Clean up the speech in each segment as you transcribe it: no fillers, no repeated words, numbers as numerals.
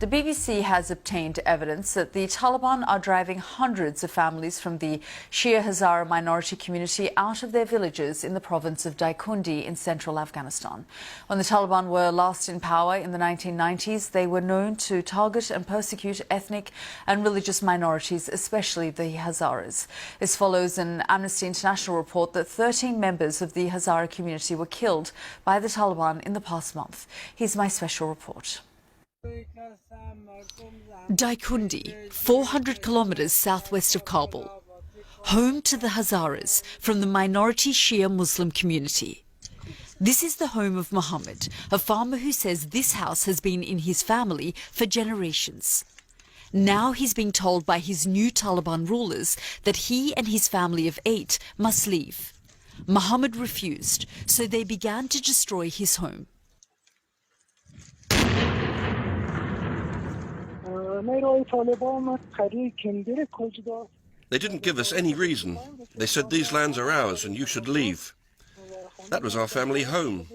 The BBC has obtained evidence that the Taliban are driving hundreds of families from the Shia Hazara minority community out of their villages in the province of Daikundi in central Afghanistan. When the Taliban were last in power in the 1990s, they were known to target and persecute ethnic and religious minorities, especially the Hazaras. This follows an Amnesty International report that 13 members of the Hazara community were killed by the Taliban in the past month. Here's my special report. Daikundi, 400 kilometres southwest of Kabul, home to the Hazaras from the minority Shia Muslim community. This is the home of Mohammed, a farmer who says this house has been in his family for generations. Now he's being told by his new Taliban rulers that he and his family of 8 must leave. Mohammed refused, so they began to destroy his home. They didn't give us any reason. They said these lands are ours and you should leave. That was our family home.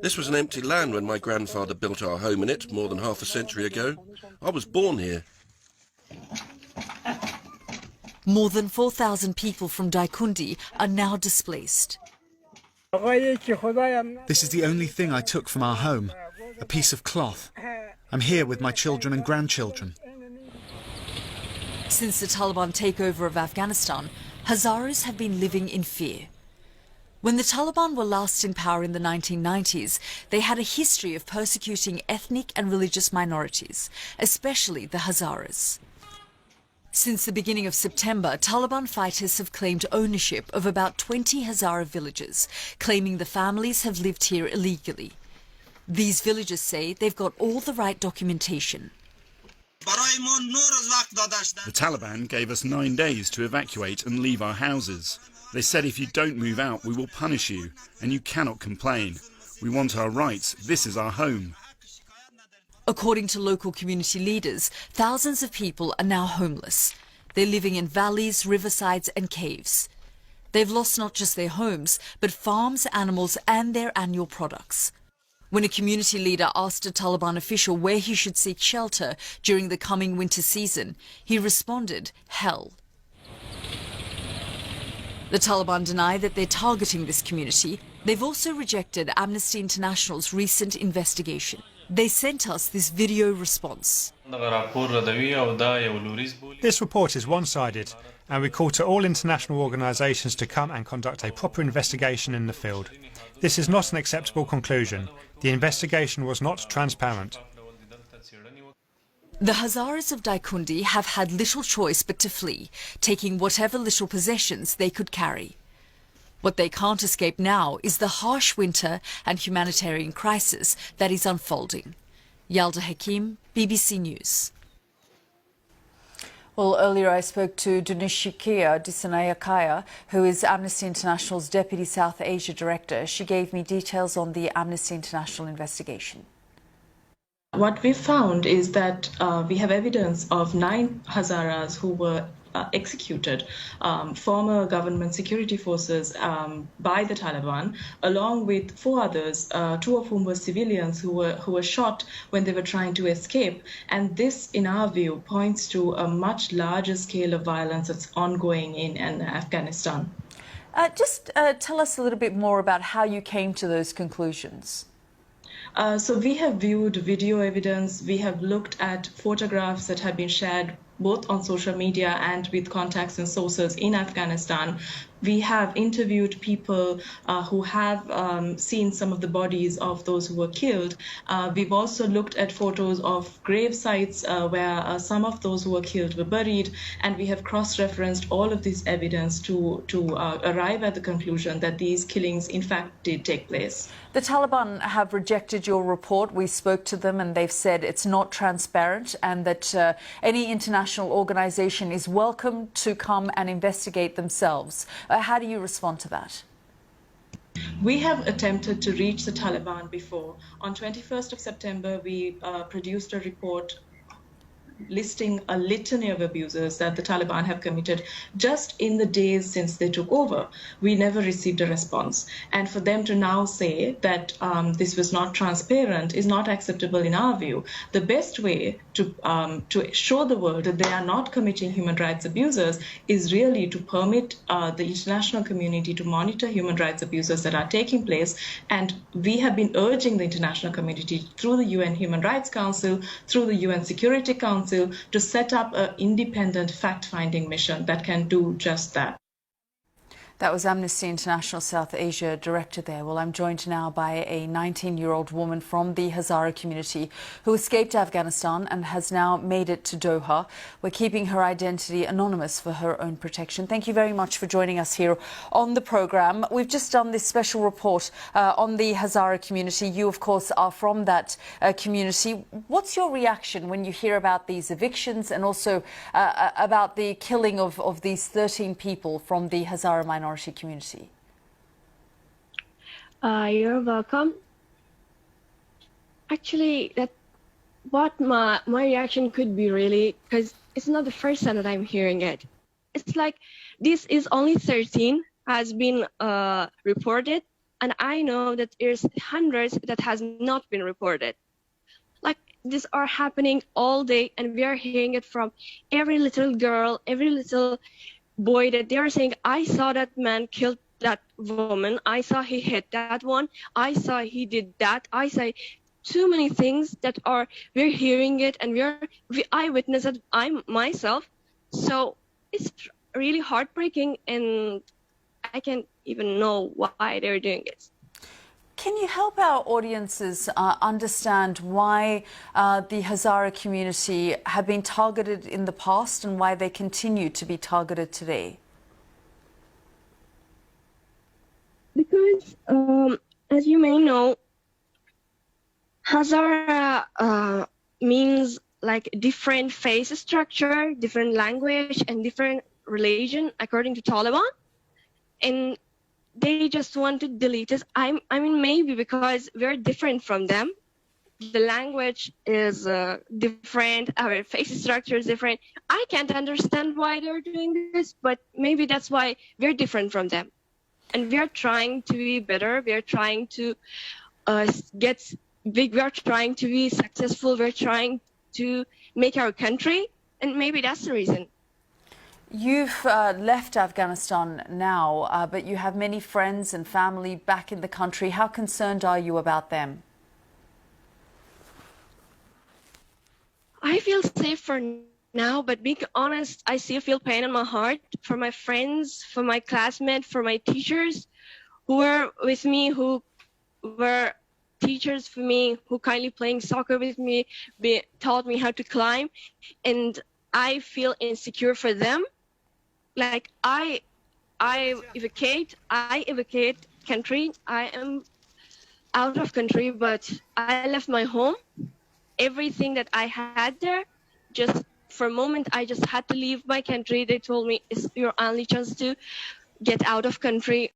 This was an empty land when my grandfather built our home in it more than half a century ago. I was born here. More than 4,000 people from Daikundi are now displaced. This is the only thing I took from our home, a piece of cloth. I'm here with my children and grandchildren. Since the Taliban takeover of Afghanistan, Hazaras have been living in fear. When the Taliban were last in power in the 1990s, they had a history of persecuting ethnic and religious minorities, especially the Hazaras. Since the beginning of September, Taliban fighters have claimed ownership of about 20 Hazara villages, claiming the families have lived here illegally. These villagers say they've got all the right documentation. The Taliban gave us 9 days to evacuate and leave our houses. They said if you don't move out, we will punish you, and you cannot complain. We want our rights. This is our home. According to local community leaders, thousands of people are now homeless. They're living in valleys, riversides and caves. They've lost not just their homes, but farms, animals and their annual products. When a community leader asked a Taliban official where he should seek shelter during the coming winter season, he responded, hell. The Taliban deny that they're targeting this community. They've also rejected Amnesty International's recent investigation. They sent us this video response. This report is one-sided, and we call to all international organisations to come and conduct a proper investigation in the field. This is not an acceptable conclusion. The investigation was not transparent. The Hazaras of Daikundi have had little choice but to flee, taking whatever little possessions they could carry. What they can't escape now is the harsh winter and humanitarian crisis that is unfolding. Yalda Hakim, BBC News. Well, earlier I spoke to Dunishikia Disanayakaya, who is Amnesty International's Deputy South Asia Director. She gave me details on the Amnesty International investigation. What we found is that we have evidence of 9 Hazaras who were executed, former government security forces by the Taliban, along with 4 others, 2 of whom were civilians who were shot when they were trying to escape. And this, in our view, points to a much larger scale of violence that's ongoing in Afghanistan. Just tell us a little bit more about how you came to those conclusions. So we have viewed video evidence, we have looked at photographs that have been shared both on social media and with contacts and sources in Afghanistan. We have interviewed people who have seen some of the bodies of those who were killed. We've also looked at photos of grave sites where some of those who were killed were buried, and we have cross-referenced all of this evidence to arrive at the conclusion that these killings in fact did take place. The Taliban have rejected your report. We spoke to them and they've said it's not transparent and that any international organisation is welcome to come and investigate themselves. How do you respond to that? We have attempted to reach the Taliban before. On 21st of September, we produced a report listing a litany of abuses that the Taliban have committed just in the days since they took over. We never received a response. And for them to now say that this was not transparent is not acceptable in our view. The best way to show the world that they are not committing human rights abuses is really to permit the international community to monitor human rights abuses that are taking place. And we have been urging the international community through the UN Human Rights Council, through the UN Security Council, to set up an independent fact-finding mission that can do just that. That was Amnesty International South Asia director there. Well, I'm joined now by a 19-year-old woman from the Hazara community who escaped Afghanistan and has now made it to Doha. We're keeping her identity anonymous for her own protection. Thank you very much for joining us here on the programme. We've just done this special report on the Hazara community. You, of course, are from that community. What's your reaction when you hear about these evictions and also about the killing of these 13 people from the Hazara minority community? You're welcome. Actually, what my reaction could be really, because it's not the first time that I'm hearing it. It's like this is only 13 has been reported, and I know that there's hundreds that has not been reported. Like these are happening all day, and we are hearing it from every little girl, every little boy that they are saying, I saw that man killed that woman, I saw he hit that one, I saw he did that, I saw too many things that we're hearing it, and we eyewitness it, I'm myself. So it's really heartbreaking, and I can't even know why they're doing it. Can you help our audiences understand why the Hazara community have been targeted in the past and why they continue to be targeted today? Because, as you may know, Hazara means like different face structure, different language, and different religion according to Taliban. And they just want to delete us. I mean, maybe because we're different from them. The language is different, our face structure is different. I can't understand why they're doing this, but maybe that's why we're different from them. And we're trying to be better. We're trying to get big. We're trying to be successful. We're trying to make our country. And maybe that's the reason. You've left Afghanistan now, but you have many friends and family back in the country. How concerned are you about them? I feel safe for now, but being honest, I still feel pain in my heart for my friends, for my classmates, for my teachers who were with me, who were teachers for me, who kindly playing soccer with me, taught me how to climb, and I feel insecure for them. Like I evacate country. I am out of country, but I left my home. Everything that I had there, just for a moment, I just had to leave my country. They told me it's your only chance to get out of country.